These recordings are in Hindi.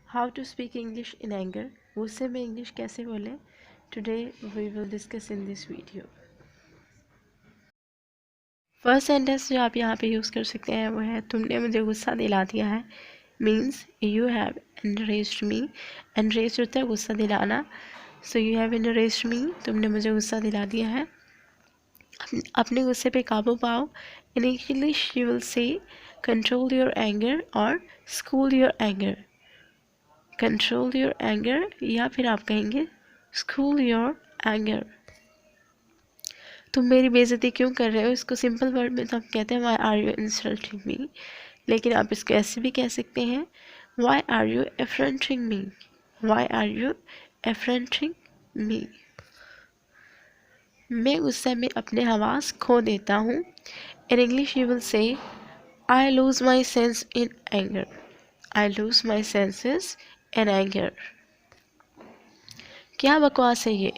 How to speak English in anger, गुस्से में इंग्लिश कैसे बोलें, today we will discuss in this video. First sentence जो आप यहाँ पे यूज़ कर सकते हैं वो है तुमने मुझे गुस्सा दिला दिया है। Means you have enraged me. Enrage होता है गुस्सा दिलाना, सो यू हैव एनरेज्ड मी, तुमने मुझे गुस्सा दिला दिया है। अपने गुस्से पे काबू पाओ। In English you will say control your anger और school your anger. Control your anger या फिर आप कहेंगे स्कूल योर एंगर। तुम मेरी बेइज्जती क्यों कर रहे हो, इसको सिंपल वर्ड में तो हम कहते हैं why are you insulting me, लेकिन आप इसको ऐसे भी कह सकते हैं why are you affronting me, why are you affronting me. मैं गुस्से में अपने हवास खो देता हूँ। इन English you will say I lose my sense in anger. I lose my senses in anger. क्या बकवास है ये।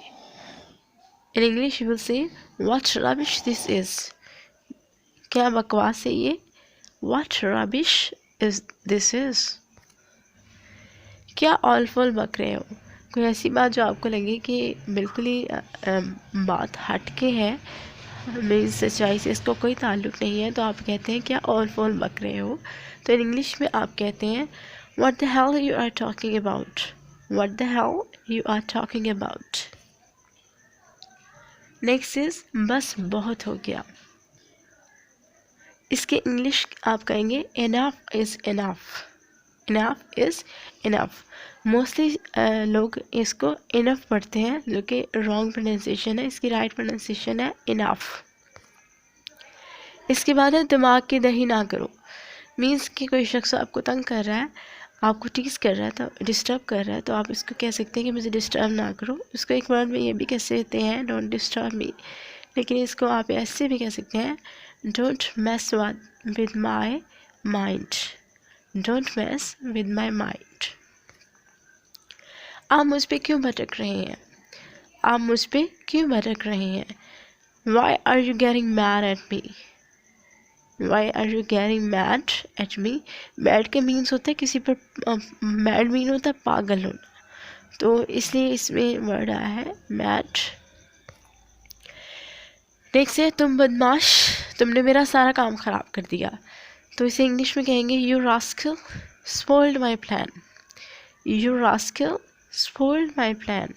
इन इंग्लिश यू विल से व्हाट रबिश दिस इज। क्या बकवास है ये, what rubbish is this is. क्या ऑल फॉल बक रहे हो, कोई ऐसी बात जो आपको लगे कि बिल्कुल ही बात हटके है, मेरी सच्चाई से इसको कोई ताल्लुक नहीं है, तो आप कहते हैं क्या ऑल फॉल बक रहे हो। तो इन इंग्लिश में आप कहते हैं what the hell you are talking about. What the hell you are talking about. Next is बस बहुत हो गया। इसके इंग्लिश आप कहेंगे enough is enough. Enough is enough. Mostly लोग इसको इनफ पढ़ते हैं, जो कि रॉन्ग प्रोनाउंसिएशन है। इसकी राइट प्रोनाउंसिएशन है इनफ। इसके बाद है दिमाग की दही ना करो। मीन्स कि कोई शख्स आपको तंग कर रहा है, आपको टीज कर रहा है, तो डिस्टर्ब कर रहा है, तो आप इसको कह सकते हैं कि मुझे डिस्टर्ब ना करो। इसको एक वर्ड में ये भी कह सकते हैं डोंट डिस्टर्ब मी, लेकिन इसको आप ऐसे भी कह सकते हैं don't mess with my mind. Don't mess with my mind. आप मुझ पे क्यों भटक रहे हैं, आप मुझ पे क्यों भटक रहे हैं। Why are you getting mad at me. Why are you getting mad at me. Mad के मीन्स होता है किसी पर, मैड मीन होता है पागल होना, तो इसलिए इसमें वर्ड आया है मैड। नेक्स्ट है तुम बदमाश, तुमने मेरा सारा काम ख़राब कर दिया। तो इसे इंग्लिश में कहेंगे you rascal spoiled my plan. You rascal spoiled my plan.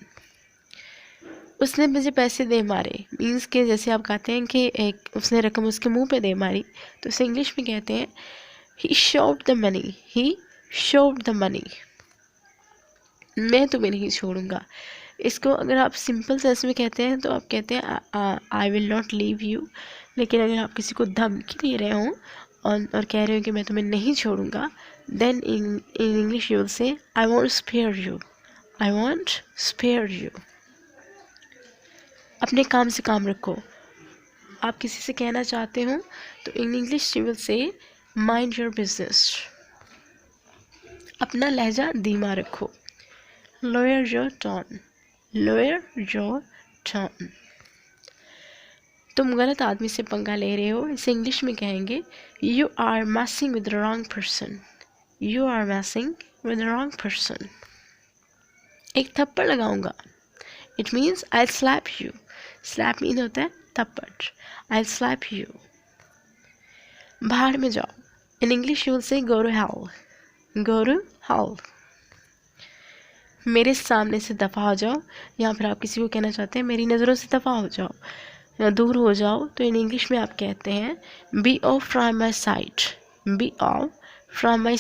उसने मुझे पैसे दे मारे। मीन्स के जैसे आप कहते हैं कि एक उसने रकम उसके मुंह पे दे मारी, तो इसे इंग्लिश में कहते हैं he shoved the money. He shoved the money. मैं तुम्हें नहीं छोड़ूंगा। इसको अगर आप सिंपल सेंस में कहते हैं तो आप कहते हैं I will not leave you. लेकिन अगर आप किसी को धमकी दे रहे हो और कह रहे हो कि मैं तुम्हें नहीं छोड़ूंगा, then in English you will say I won't spare you. I won't spare you. अपने काम से काम रखो। आप किसी से कहना चाहते हो तो इन इंग्लिश यू विल से माइंड योर बिजनेस। अपना लहजा धीमा रखो। Lower your tone. Lower your tone. तुम गलत आदमी से पंगा ले रहे हो। इसे इंग्लिश में कहेंगे you are messing with the wrong person. You are messing with the wrong person. एक थप्पड़ लगाऊंगा। It means I slap you. Slap mean होता है थप्पड़। I slap you. बाहर में जाओ। In English you will say go to hell. Go to hell. मेरे सामने से दफ़ा हो जाओ, या फिर आप किसी को कहना चाहते हैं मेरी नज़रों से दफ़ा हो जाओ या दूर हो जाओ, तो इन इंग्लिश में आप कहते हैं be off from my sight. Be off from my